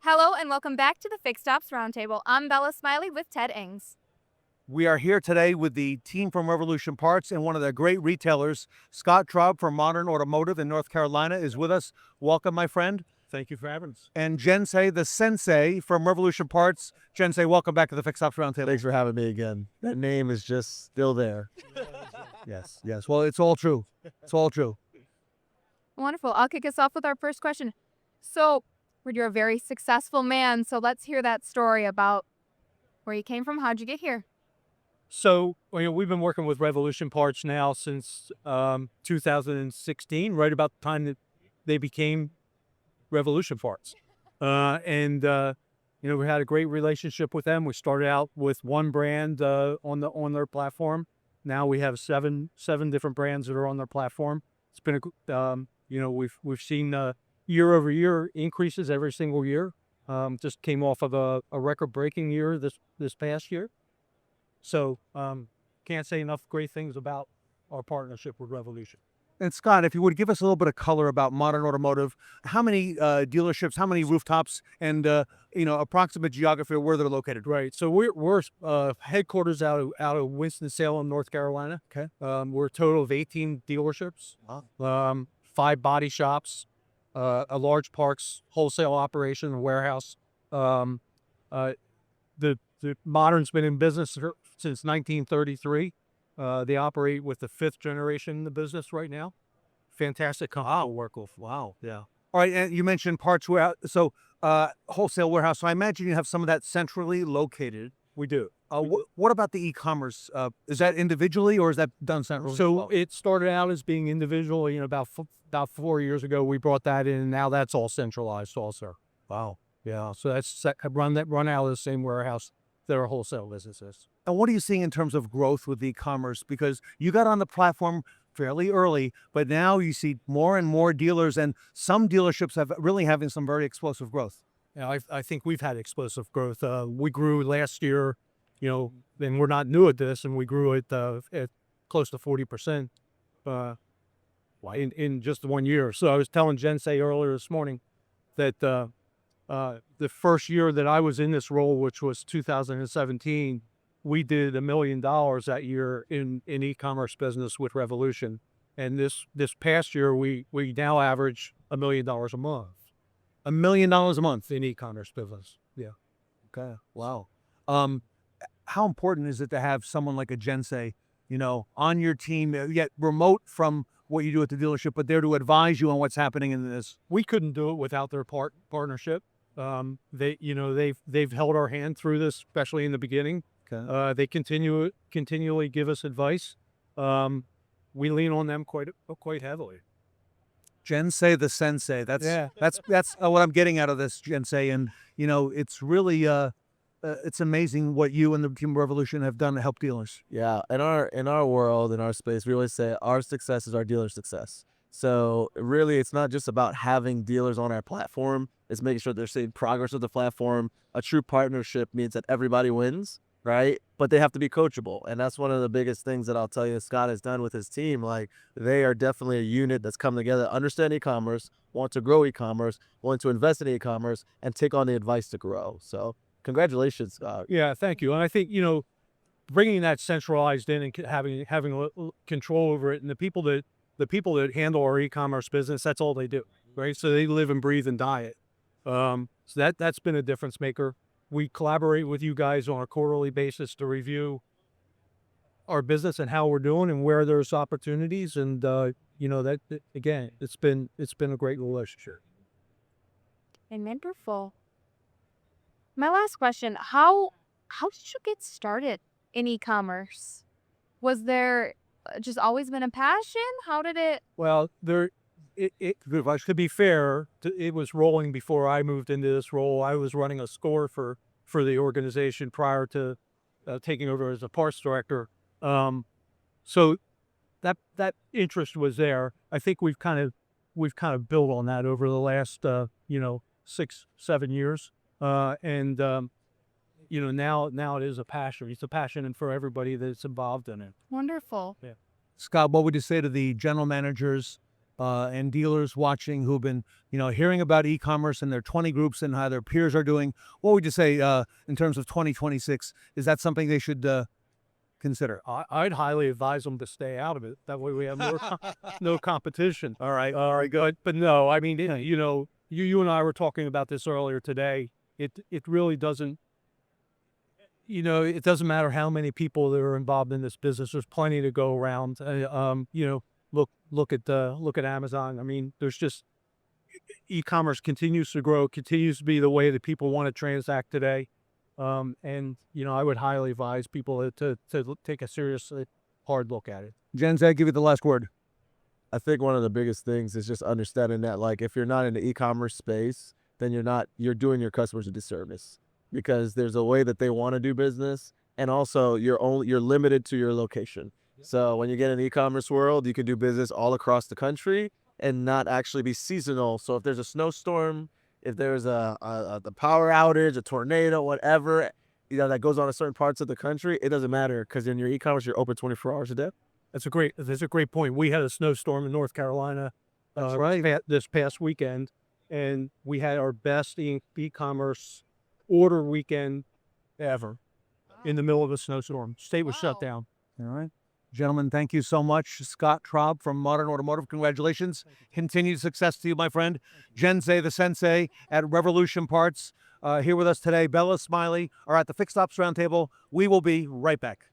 Hello and welcome back to the Fixed Ops Roundtable. I'm Bella Smylie with Ted Ings. We are here today with the team from Revolution Parts, and one of the great retailers, Scott Traub from Modern Automotive in North Carolina, is with us. Welcome, my friend. Thank you for having us. And Jensay, the sensei from Revolution Parts. Jensay, welcome back to the Fixed Ops Roundtable. Thanks for having me again. That name is just still there. Yes. Well, it's all true. It's all true. Wonderful. I'll kick us off with our first question. So, you're a very successful man, so let's hear that story about where you came from. How'd you get here? So, we've been working with Revolution Parts now since 2016, right about the time that they became Revolution Parts. We had a great relationship with them. We started out with one brand on their platform. Now we have seven different brands that are on their platform. It's been we've seen year over year increases every single year. Just came off of a record-breaking year this past year. So can't say enough great things about our partnership with Revolution. And Scott, if you would give us a little bit of color about Modern Automotive, how many dealerships, how many rooftops, and approximate geography of where they're located? Right. So we're headquarters out of Winston-Salem, North Carolina. Okay. We're a total of 18 dealerships, 5 body shops, a large parts wholesale operation, a warehouse. The Modern's been in business since 1933. They operate with the 5th generation in the business right now. Fantastic company to work with. Wow. Yeah. All right, and you mentioned parts warehouse, so wholesale warehouse. So I imagine you have some of that centrally located. We do. What about the e-commerce? Is that individually or is that done centrally? So it started out as being individual. About 4 years ago, we brought that in, and now that's all centralized also. Wow. Yeah. So that's run out of the same warehouse that our wholesale business is. And what are you seeing in terms of growth with e-commerce? Because you got on the platform fairly early, but now you see more and more dealers, and some dealerships have really having some very explosive growth. Yeah, I think we've had explosive growth. We grew last year, and we're not new at this, and we grew at close to 40% in just 1 year. So I was telling Jensay earlier this morning that the first year that I was in this role, which was 2017, we did $1 million that year in e-commerce business with Revolution. And this past year, we now average $1 million a month. $1 million a month. In e-commerce business. Yeah. Okay. Wow. How important is it to have someone like a Jensay, on your team, yet remote from what you do at the dealership, but there to advise you on what's happening in this? We couldn't do it without their partnership. They've held our hand through this, especially in the beginning. Okay. They continually give us advice. We lean on them quite heavily. Jensay the sensei. That's what I'm getting out of this, Jensay. And it's really it's amazing what you and the Team Revolution have done to help dealers. Yeah, in our world, in our space, we always say our success is our dealer success. So really, it's not just about having dealers on our platform. It's making sure they're seeing progress with the platform. A true partnership means that everybody wins, right? But they have to be coachable. And that's one of the biggest things that I'll tell you Scott has done with his team. Like, they are definitely a unit that's come together, understand e-commerce, want to grow e-commerce, want to invest in e-commerce, and take on the advice to grow. So congratulations, Scott. Yeah, thank you. And I think, bringing that centralized in and having control over it, and the people that handle our e-commerce business, that's all they do, right? So they live and breathe and die it. So that's been a difference maker. We collaborate with you guys on a quarterly basis to review our business and how we're doing and where there's opportunities. And that again, it's been a great relationship. Wonderful. My last question: How did you get started in e-commerce? Was there just always been a passion? How did it? Well, to be fair, it was rolling before I moved into this role. I was running a store for the organization prior to taking over as a parts director. So that interest was there. I think we've kind of built on that over the last 6-7 years. Now it is a passion. It's a passion for everybody that's involved in it. Wonderful. Scott, what would you say to the general managers and dealers watching who've been, hearing about e-commerce and their 20 groups and how their peers are doing, what would you say in terms of 2026? Is that something they should consider? I'd highly advise them to stay out of it. That way we have no competition. All right, good. But no, I mean, you and I were talking about this earlier today. It really doesn't, it doesn't matter how many people that are involved in this business. There's plenty to go around. Look at Amazon. I mean, there's just e-commerce continues to grow, continues to be the way that people want to transact today. And I would highly advise people to take a serious, hard look at it. Jensay, give you the last word. I think one of the biggest things is just understanding that, like, if you're not in the e-commerce space, then you're doing your customers a disservice, because there's a way that they want to do business, and also you're limited to your location. So when you get in the e-commerce world, you can do business all across the country and not actually be seasonal. So if there's a snowstorm, if there's the power outage, a tornado, whatever, that goes on in certain parts of the country, it doesn't matter, because in your e-commerce, you're open 24 hours a day. That's a great point. We had a snowstorm in North Carolina this past weekend, and we had our best e-commerce order weekend ever in the middle of a snowstorm. State was shut down. All right. Gentlemen, thank you so much. Scott Traub from Modern Automotive, congratulations. Continued success to you, my friend. Jensay, the sensei at Revolution Parts, here with us today. Bella, Smylie are at the Fixed Ops Roundtable. We will be right back.